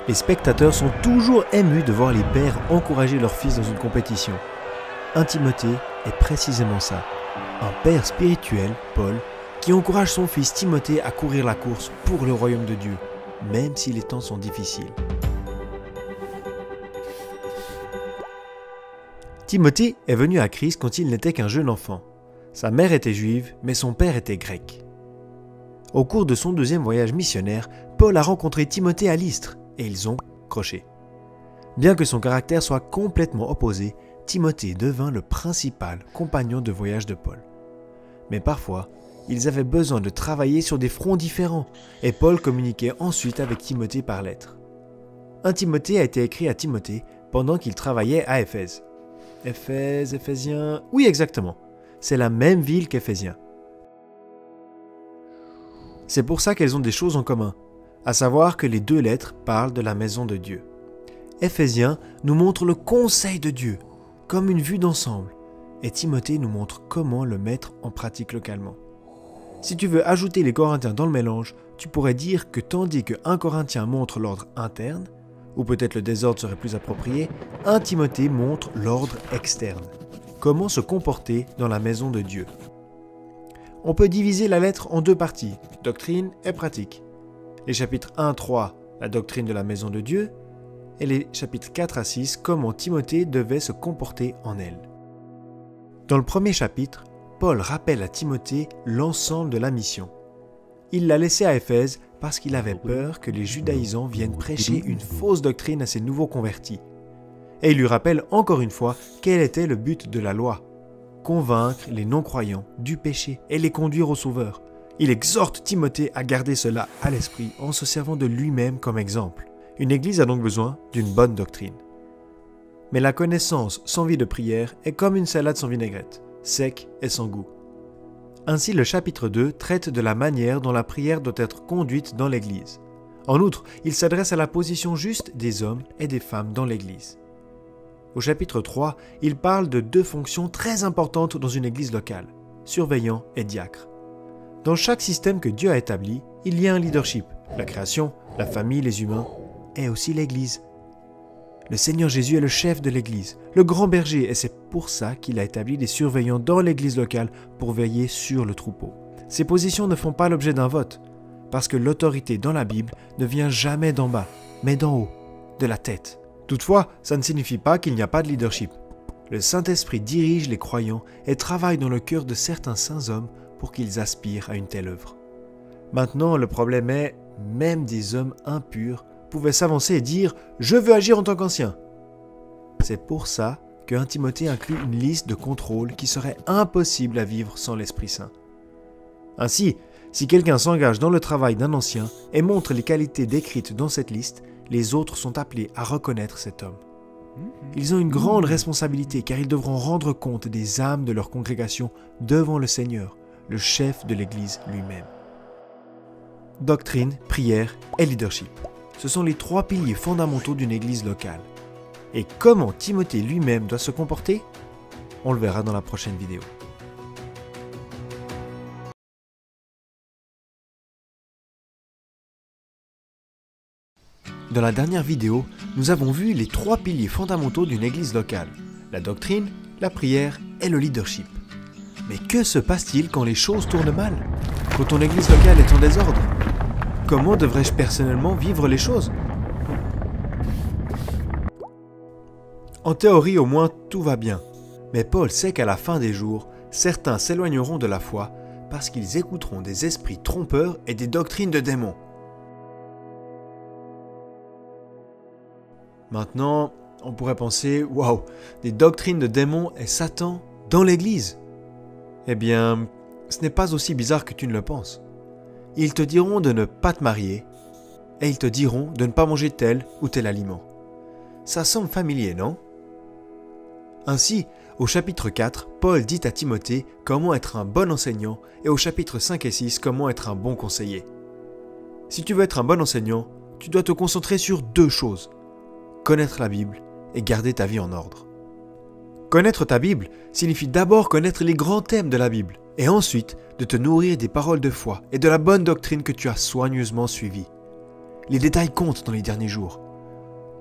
Les spectateurs sont toujours émus de voir les pères encourager leurs fils dans une compétition. 1 Timothée est précisément ça. Un père spirituel, Paul, qui encourage son fils Timothée à courir la course pour le royaume de Dieu, même si les temps sont difficiles. Timothée est venu à Christ quand il n'était qu'un jeune enfant. Sa mère était juive, mais son père était grec. Au cours de son 2e voyage missionnaire, Paul a rencontré Timothée à Lystre et ils ont accroché. Bien que son caractère soit complètement opposé, Timothée devint le principal compagnon de voyage de Paul. Mais parfois, ils avaient besoin de travailler sur des fronts différents et Paul communiquait ensuite avec Timothée par lettre. 1 Timothée a été écrit à Timothée pendant qu'il travaillait à Éphèse. Éphésiens... Oui, exactement. C'est la même ville qu'Éphésiens. C'est pour ça qu'elles ont des choses en commun, à savoir que les 2 lettres parlent de la maison de Dieu. Éphésiens nous montre le conseil de Dieu, comme une vue d'ensemble, et Timothée nous montre comment le mettre en pratique localement. Si tu veux ajouter les Corinthiens dans le mélange, tu pourrais dire que tandis que 1 Corinthien montre l'ordre interne, ou peut-être le désordre serait plus approprié, 1 Timothée montre l'ordre externe. Comment se comporter dans la maison de Dieu. On peut diviser la lettre en 2 parties, doctrine et pratique. Les chapitres 1 à 3, la doctrine de la maison de Dieu, et les chapitres 4 à 6, comment Timothée devait se comporter en elle. Dans le premier chapitre, Paul rappelle à Timothée l'ensemble de la mission. Il l'a laissé à Éphèse parce qu'il avait peur que les judaïsants viennent prêcher une fausse doctrine à ses nouveaux convertis. Et il lui rappelle encore une fois quel était le but de la loi. Convaincre les non-croyants du péché et les conduire au Sauveur. Il exhorte Timothée à garder cela à l'esprit en se servant de lui-même comme exemple. Une église a donc besoin d'une bonne doctrine. Mais la connaissance sans vie de prière est comme une salade sans vinaigrette, sec et sans goût. Ainsi, le chapitre 2 traite de la manière dont la prière doit être conduite dans l'église. En outre, il s'adresse à la position juste des hommes et des femmes dans l'église. Au chapitre 3, il parle de 2 fonctions très importantes dans une église locale, surveillant et diacre. Dans chaque système que Dieu a établi, il y a un leadership, la création, la famille, les humains, et aussi l'église. Le Seigneur Jésus est le chef de l'église, le grand berger, et c'est pour ça qu'il a établi des surveillants dans l'église locale pour veiller sur le troupeau. Ces positions ne font pas l'objet d'un vote, parce que l'autorité dans la Bible ne vient jamais d'en bas, mais d'en haut, de la tête. Toutefois, ça ne signifie pas qu'il n'y a pas de leadership. Le Saint-Esprit dirige les croyants et travaille dans le cœur de certains saints hommes pour qu'ils aspirent à une telle œuvre. Maintenant, le problème est, même des hommes impurs pouvaient s'avancer et dire « Je veux agir en tant qu'ancien ». C'est pour ça que 1 Timothée inclut une liste de contrôles qui serait impossible à vivre sans l'Esprit Saint. Ainsi, si quelqu'un s'engage dans le travail d'un ancien et montre les qualités décrites dans cette liste, les autres sont appelés à reconnaître cet homme. Ils ont une grande responsabilité car ils devront rendre compte des âmes de leur congrégation devant le Seigneur, le chef de l'Église lui-même. Doctrine, prière et leadership. Ce sont les 3 piliers fondamentaux d'une Église locale. Et comment Timothée lui-même doit se comporter? On le verra dans la prochaine vidéo. Dans la dernière vidéo, nous avons vu les 3 piliers fondamentaux d'une église locale, la doctrine, la prière et le leadership. Mais que se passe-t-il quand les choses tournent mal? Quand ton église locale est en désordre? Comment devrais-je personnellement vivre les choses? En théorie au moins, tout va bien. Mais Paul sait qu'à la fin des jours, certains s'éloigneront de la foi parce qu'ils écouteront des esprits trompeurs et des doctrines de démons. Maintenant, on pourrait penser, waouh, des doctrines de démons et Satan dans l'église. Eh bien, ce n'est pas aussi bizarre que tu ne le penses. Ils te diront de ne pas te marier et ils te diront de ne pas manger tel ou tel aliment. Ça semble familier, non? Ainsi, au chapitre 4, Paul dit à Timothée comment être un bon enseignant et au chapitre 5 et 6 comment être un bon conseiller. Si tu veux être un bon enseignant, tu dois te concentrer sur 2 choses. Connaître la Bible et garder ta vie en ordre. Connaître ta Bible signifie d'abord connaître les grands thèmes de la Bible et ensuite de te nourrir des paroles de foi et de la bonne doctrine que tu as soigneusement suivie. Les détails comptent dans les derniers jours.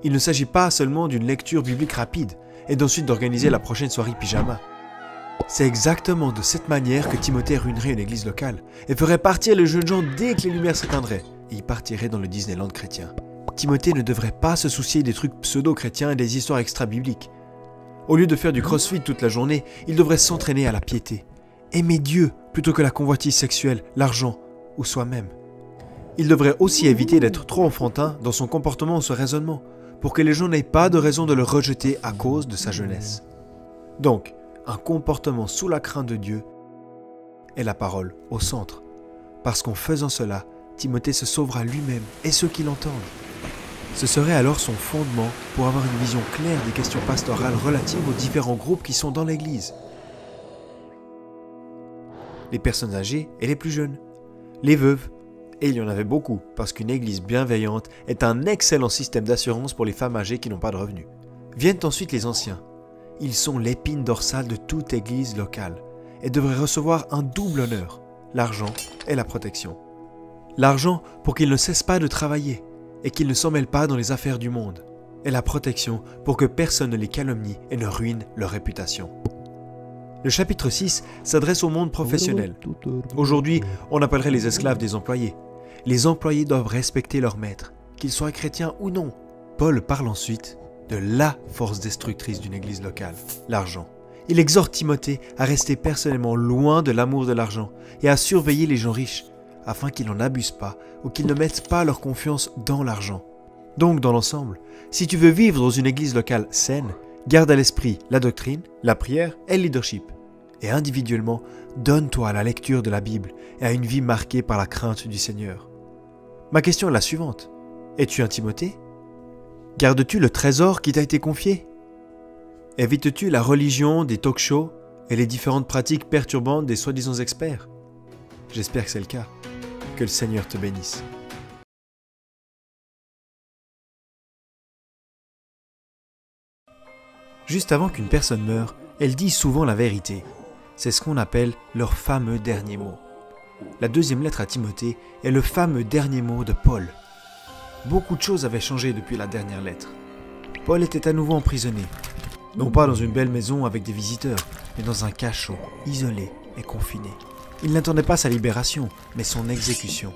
Il ne s'agit pas seulement d'une lecture biblique rapide et d'ensuite d'organiser la prochaine soirée pyjama. C'est exactement de cette manière que Timothée ruinerait une église locale et ferait partir les jeunes gens dès que les lumières s'éteindraient et y partirait dans le Disneyland chrétien. Timothée ne devrait pas se soucier des trucs pseudo-chrétiens et des histoires extra-bibliques. Au lieu de faire du crossfit toute la journée, il devrait s'entraîner à la piété. Aimer Dieu plutôt que la convoitise sexuelle, l'argent ou soi-même. Il devrait aussi éviter d'être trop enfantin dans son comportement ou son raisonnement, pour que les gens n'aient pas de raison de le rejeter à cause de sa jeunesse. Donc, un comportement sous la crainte de Dieu est la parole au centre. Parce qu'en faisant cela, Timothée se sauvera lui-même et ceux qui l'entendent. Ce serait alors son fondement pour avoir une vision claire des questions pastorales relatives aux différents groupes qui sont dans l'Église. Les personnes âgées et les plus jeunes, les veuves, et il y en avait beaucoup, parce qu'une église bienveillante est un excellent système d'assurance pour les femmes âgées qui n'ont pas de revenus. Viennent ensuite les anciens. Ils sont l'épine dorsale de toute église locale et devraient recevoir un double honneur, l'argent et la protection. L'argent pour qu'ils ne cessent pas de travailler et qu'ils ne s'en mêlent pas dans les affaires du monde, et la protection pour que personne ne les calomnie et ne ruine leur réputation. Le chapitre 6 s'adresse au monde professionnel. Aujourd'hui, on appellerait les esclaves des employés. Les employés doivent respecter leur maître, qu'ils soient chrétiens ou non. Paul parle ensuite de la force destructrice d'une église locale, l'argent. Il exhorte Timothée à rester personnellement loin de l'amour de l'argent et à surveiller les gens riches, afin qu'ils n'en abusent pas ou qu'ils ne mettent pas leur confiance dans l'argent. Donc, dans l'ensemble, si tu veux vivre dans une église locale saine, garde à l'esprit la doctrine, la prière et le leadership. Et individuellement, donne-toi à la lecture de la Bible et à une vie marquée par la crainte du Seigneur. Ma question est la suivante. Es-tu un Timothée? Gardes-tu le trésor qui t'a été confié? Évites-tu la religion des talk-shows et les différentes pratiques perturbantes des soi-disant experts? J'espère que c'est le cas. Que le Seigneur te bénisse. Juste avant qu'une personne meure, elle dit souvent la vérité. C'est ce qu'on appelle leur fameux dernier mot. La deuxième lettre à Timothée est le fameux dernier mot de Paul. Beaucoup de choses avaient changé depuis la dernière lettre. Paul était à nouveau emprisonné. Non pas dans une belle maison avec des visiteurs, mais dans un cachot, isolé et confiné. Il n'attendait pas sa libération, mais son exécution.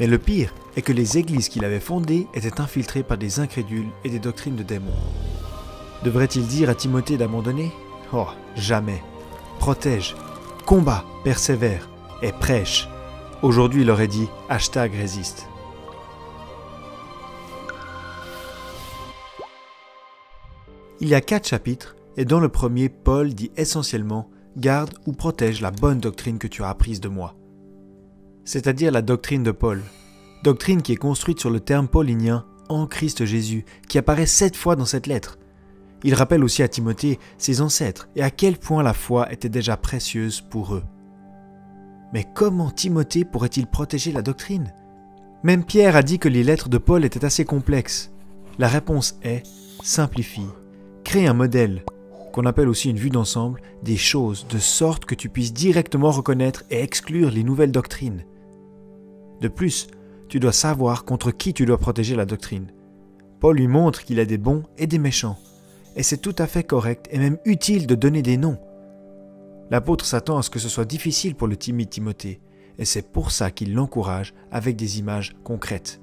Mais le pire est que les églises qu'il avait fondées étaient infiltrées par des incrédules et des doctrines de démons. Devrait-il dire à Timothée d'abandonner? Oh, jamais. Protège, combat, persévère et prêche. Aujourd'hui, il aurait dit #résiste. Il y a 4 chapitres, et dans le premier, Paul dit essentiellement « Garde ou protège la bonne doctrine que tu as apprise de moi ». C'est-à-dire la doctrine de Paul. Doctrine qui est construite sur le terme paulinien « en Christ Jésus » qui apparaît 7 fois dans cette lettre. Il rappelle aussi à Timothée ses ancêtres et à quel point la foi était déjà précieuse pour eux. Mais comment Timothée pourrait-il protéger la doctrine? Même Pierre a dit que les lettres de Paul étaient assez complexes. La réponse est « simplifie ». Crée un modèle, qu'on appelle aussi une vue d'ensemble, des choses de sorte que tu puisses directement reconnaître et exclure les nouvelles doctrines. De plus, tu dois savoir contre qui tu dois protéger la doctrine. Paul lui montre qu'il y a des bons et des méchants, et c'est tout à fait correct et même utile de donner des noms. L'apôtre s'attend à ce que ce soit difficile pour le timide Timothée, et c'est pour ça qu'il l'encourage avec des images concrètes.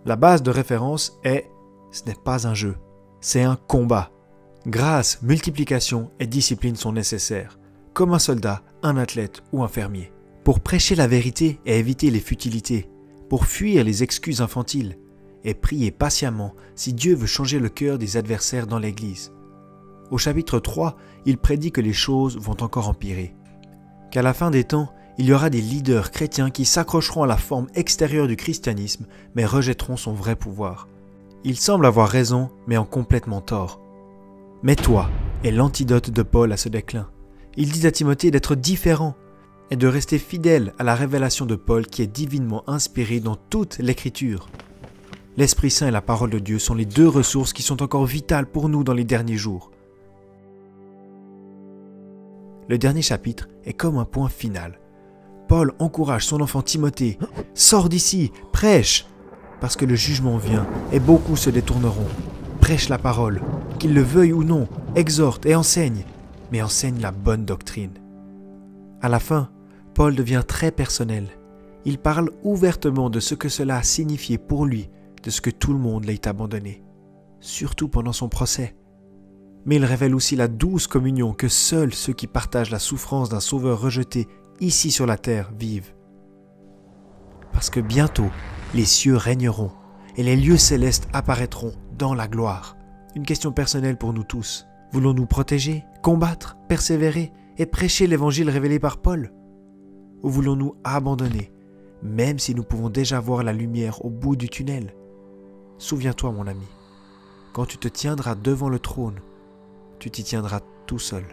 La base de référence est « ce n'est pas un jeu ». C'est un combat. Grâce, multiplication et discipline sont nécessaires, comme un soldat, un athlète ou un fermier. Pour prêcher la vérité et éviter les futilités, pour fuir les excuses infantiles, et prier patiemment si Dieu veut changer le cœur des adversaires dans l'Église. Au chapitre 3, il prédit que les choses vont encore empirer. Qu'à la fin des temps, il y aura des leaders chrétiens qui s'accrocheront à la forme extérieure du christianisme, mais rejetteront son vrai pouvoir. Il semble avoir raison, mais en complètement tort. Mais toi est l'antidote de Paul à ce déclin. Il dit à Timothée d'être différent et de rester fidèle à la révélation de Paul qui est divinement inspirée dans toute l'Écriture. L'Esprit Saint et la parole de Dieu sont les deux ressources qui sont encore vitales pour nous dans les derniers jours. Le dernier chapitre est comme un point final. Paul encourage son enfant Timothée. « Sors d'ici, prêche, parce que le jugement vient et beaucoup se détourneront. Prêche la parole, qu'ils le veuillent ou non, exhorte et enseigne, mais enseigne la bonne doctrine. À la fin, Paul devient très personnel. Il parle ouvertement de ce que cela a signifié pour lui, de ce que tout le monde l'ait abandonné, surtout pendant son procès. Mais il révèle aussi la douce communion que seuls ceux qui partagent la souffrance d'un sauveur rejeté ici sur la terre vivent. Parce que bientôt, les cieux régneront et les lieux célestes apparaîtront dans la gloire. Une question personnelle pour nous tous. Voulons-nous protéger, combattre, persévérer et prêcher l'évangile révélé par Paul? Ou voulons-nous abandonner, même si nous pouvons déjà voir la lumière au bout du tunnel? Souviens-toi, mon ami, quand tu te tiendras devant le trône, tu t'y tiendras tout seul.